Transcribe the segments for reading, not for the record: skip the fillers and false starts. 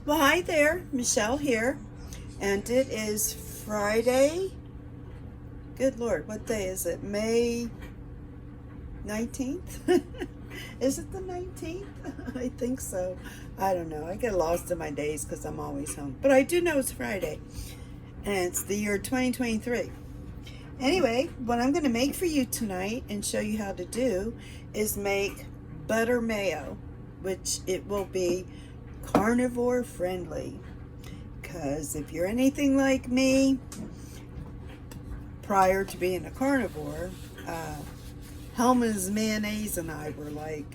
Well, hi there, Michelle here, and it is Friday. Good Lord, what day is it? May 19th? Is it the 19th? I think so. I don't know. I get lost in my days because I'm always home. But I do know it's Friday, and it's the year 2023. Anyway, what I'm going to make for you tonight and show you how to do is make butter mayo, which it will be carnivore friendly, because if you're anything like me, prior to being a carnivore, Hellmann's mayonnaise and I were like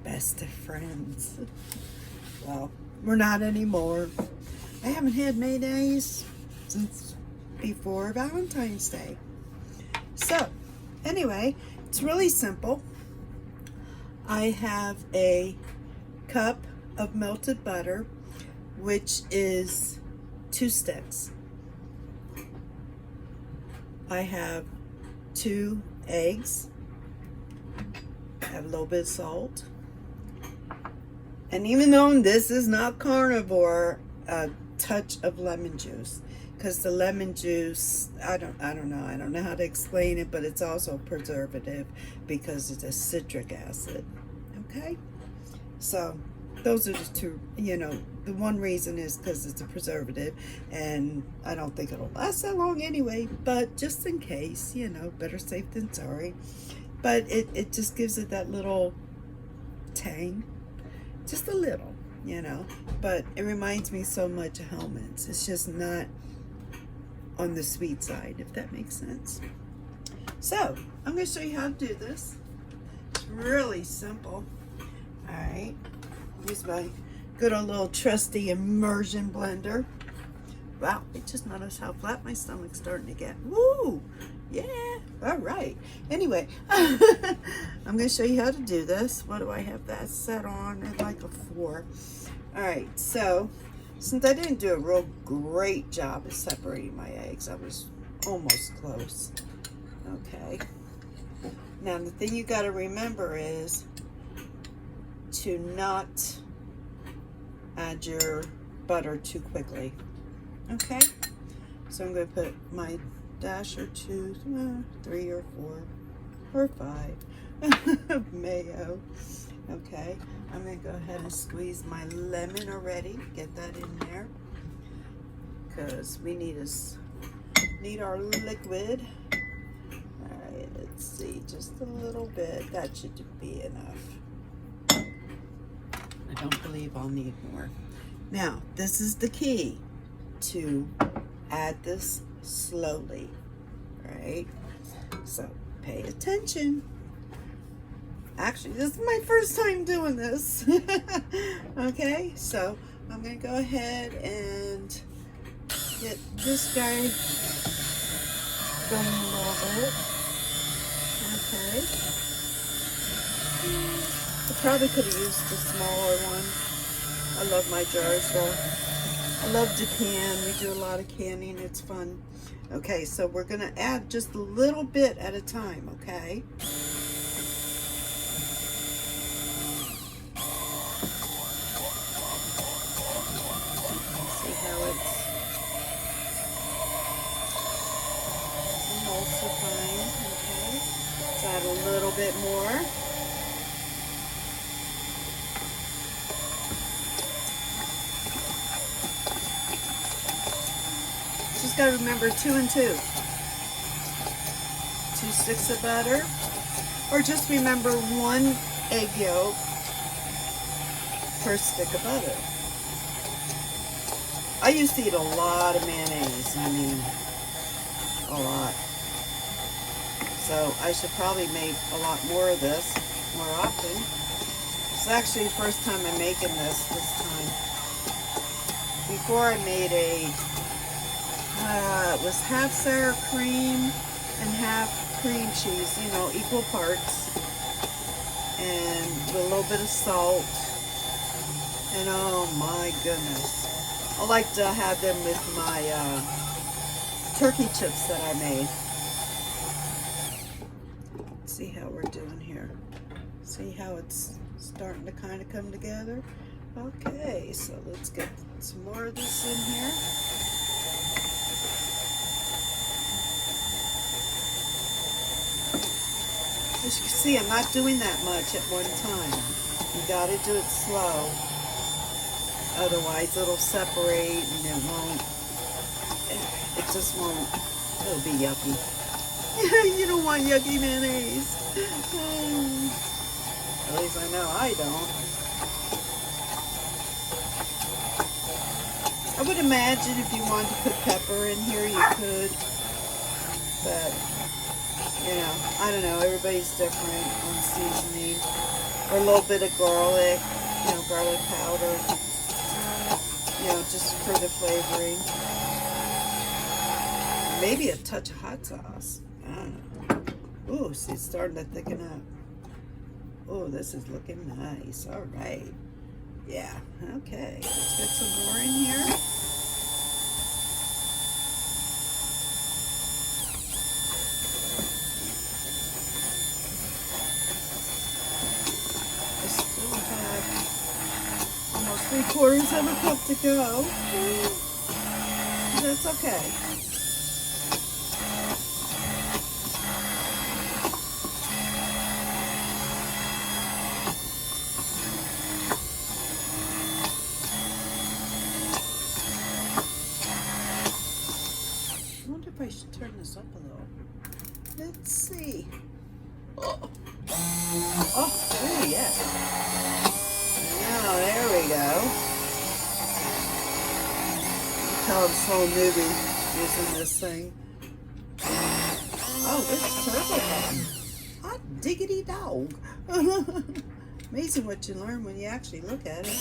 best of friends. Well, we're not anymore. I haven't had mayonnaise since before Valentine's Day. So anyway, it's really simple. I have a cup of melted butter, which is 2 sticks. I have 2 eggs. I have a little bit of salt. And even though this is not carnivore, a touch of lemon juice, because the lemon juice, I don't know how to explain it, but it's also preservative because it's a citric acid. Okay, so those are the two. The one reason is because it's a preservative, and I don't think it'll last that long anyway, but just in case, better safe than sorry. But it just gives it that little tang, just a little, but it reminds me so much of Hellmann's. It's just not on the sweet side, if that makes sense. So I'm going to show you how to do this. It's really simple. All right, use my good old little trusty immersion blender. Wow, I just noticed how flat my stomach's starting to get. Woo! Yeah, all right. Anyway, I'm going to show you how to do this. What do I have that set on? I'd like a 4. All right, so since I didn't do a real great job of separating my eggs, I was almost close. Okay. Now, the thing you got to remember is to not add your butter too quickly. Okay, so I'm going to put my dash or 2, 3 or 4 or 5 of mayo. Okay, I'm going to go ahead and squeeze my lemon already. Get that in there because we need our liquid. All right, let's see, just a little bit. That should be enough. I don't believe I'll need more. Now, this is the key to add this slowly, right? So pay attention. Actually, this is my first time doing this. Okay, so I'm going to go ahead and get this guy going a little bit. Okay. I probably could have used the smaller one. I love my jars though. I love to can. We do a lot of canning. It's fun. Okay, so we're going to add just a little bit at a time, okay? See how it's emulsifying, okay? Let's add a little bit more. Just got to remember 2 and 2. 2 sticks of butter, or just remember 1 egg yolk per stick of butter. I used to eat a lot of mayonnaise. I mean, a lot. So I should probably make a lot more of this more often. It's actually the first time I'm making this time. Before I made it was half sour cream and half cream cheese, equal parts, and with a little bit of salt. And oh my goodness, I like to have them with my turkey chips that I made. Let's see how we're doing here. See how it's starting to kind of come together? Okay, so let's get some more of this in here. As you can see, I'm not doing that much at one time. You gotta do it slow. Otherwise it'll separate and it just won't, it'll be yucky. You don't want yucky mayonnaise. At least I know I don't. I would imagine if you wanted to put pepper in here, you could. But, you know, I don't know. Everybody's different on seasoning. Or a little bit of garlic, you know, garlic powder. You know, just for the flavoring. Maybe a touch of hot sauce. I don't know. Ooh, see, it's starting to thicken up. Oh, this is looking nice. All right. Yeah, okay. Let's get some more in here. I still have almost 3/4 of a cup to go. That's okay. I should turn this up a little. Let's see. Oh, yeah. Now, there we go. Tell I'm so newbie using this thing. Oh, it's turbo button. Hot diggity dog. Amazing what you learn when you actually look at it.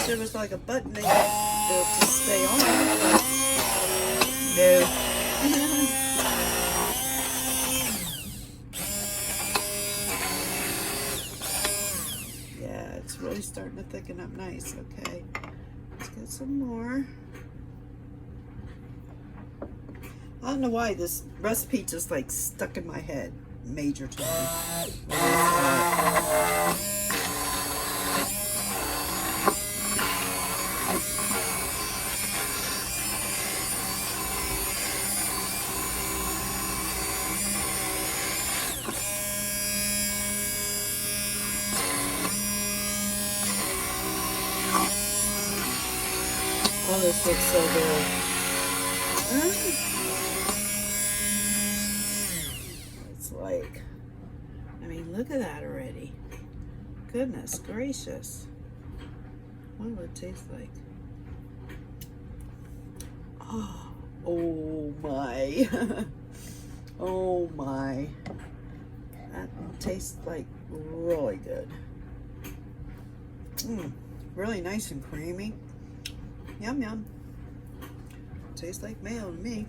There was like a button they had to stay on, but no. Yeah, it's really starting to thicken up nice. Okay, let's get some more. I don't know why this recipe just like stuck in my head major time. Oh, this looks so good. It's like, I mean, look at that already. Goodness gracious. What would it taste like? Oh my. Oh my. That tastes like really good. Really nice and creamy. Yum yum. Tastes like mayo to me.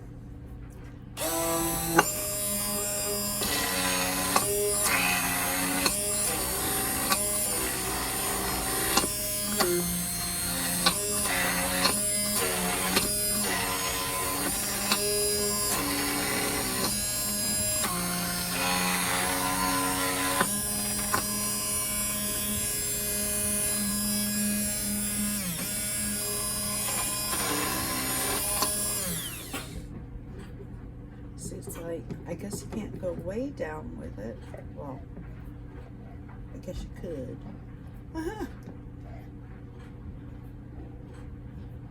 It's like, I guess you can't go way down with it. Well, I guess you could.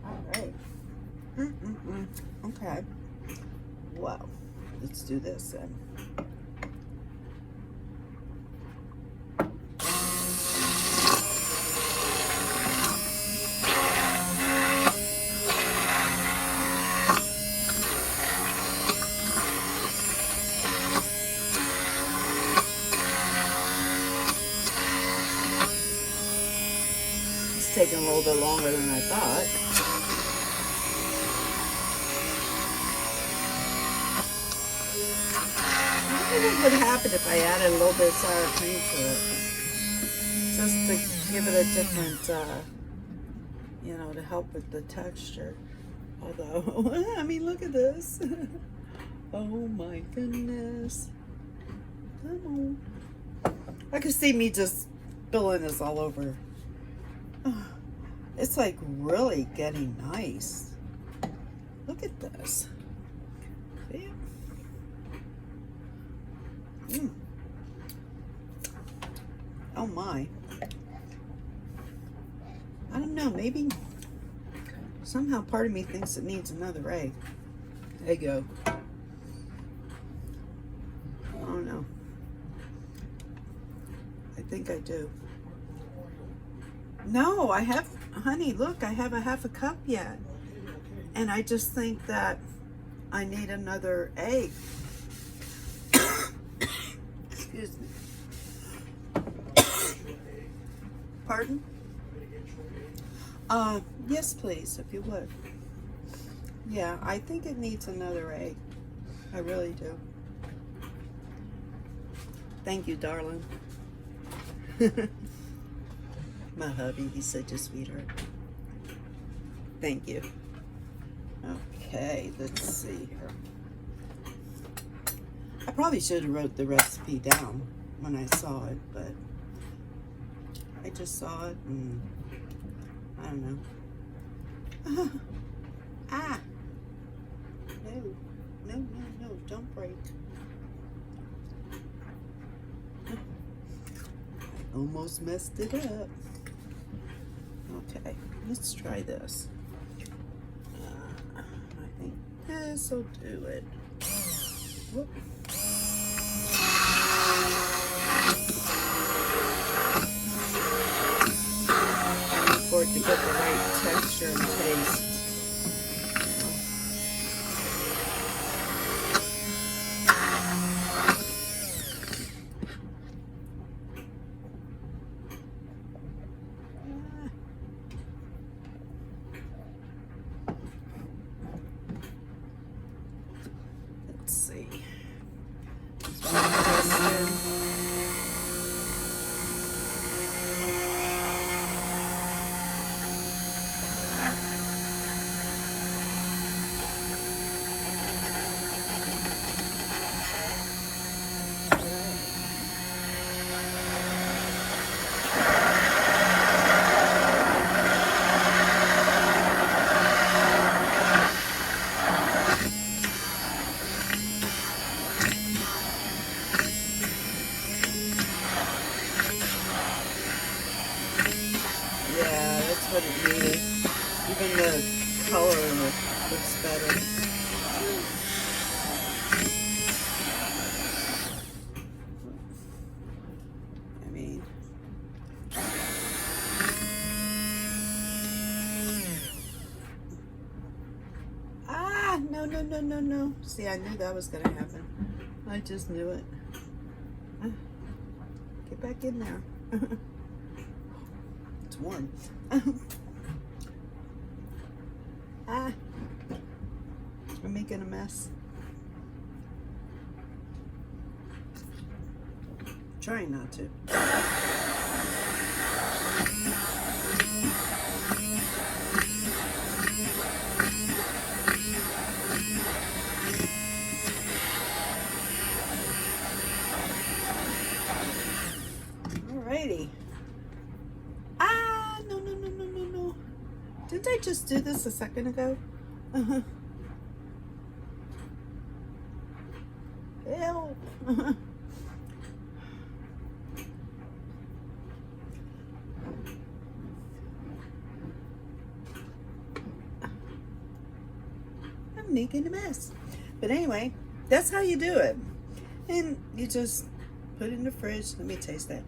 All right. Okay. Well, let's do this then. Taking a little bit longer than I thought. I think what would happen if I added a little bit of sour cream to it, just to give it a different, you know, to help with the texture. Although, I mean, look at this. Oh my goodness. Come on. I can see me just spilling this all over. Oh, it's like really getting nice. Look at this. See? Oh my. I don't know, maybe somehow part of me thinks it needs another egg. Egg yolk. I don't know. I think I do. No, I have, honey, look, I have a half a cup yet. And I just think that I need another egg. Excuse me. Pardon? Yes, please, if you would. Yeah, I think it needs another egg. I really do. Thank you, darling. My hubby, he's such a sweetheart. Thank you. Okay, let's see here. I probably should have wrote the recipe down when I saw it, but I just saw it and I don't know. Ah! No, don't break. I almost messed it up. Okay, let's try this. I think this will do it. Whoop. For it to get the right texture and taste. Let's see. Yeah, that's what it needed. Even the color looks better. I mean, no. See, I knew that was going to happen. I just knew it. Get back in there. It's warm. I'm making a mess. Trying not to. Alrighty. No. Didn't I just do this a second ago? Ew. I'm making a mess. But anyway, that's how you do it. And you just put it in the fridge. Let me taste that.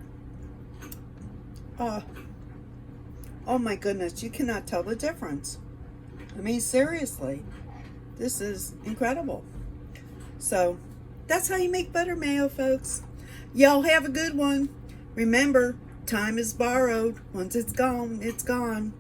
Oh my goodness, you cannot tell the difference. I mean, seriously, this is incredible. So that's how you make butter mayo, folks. Y'all have a good one. Remember, time is borrowed. Once it's gone, it's gone.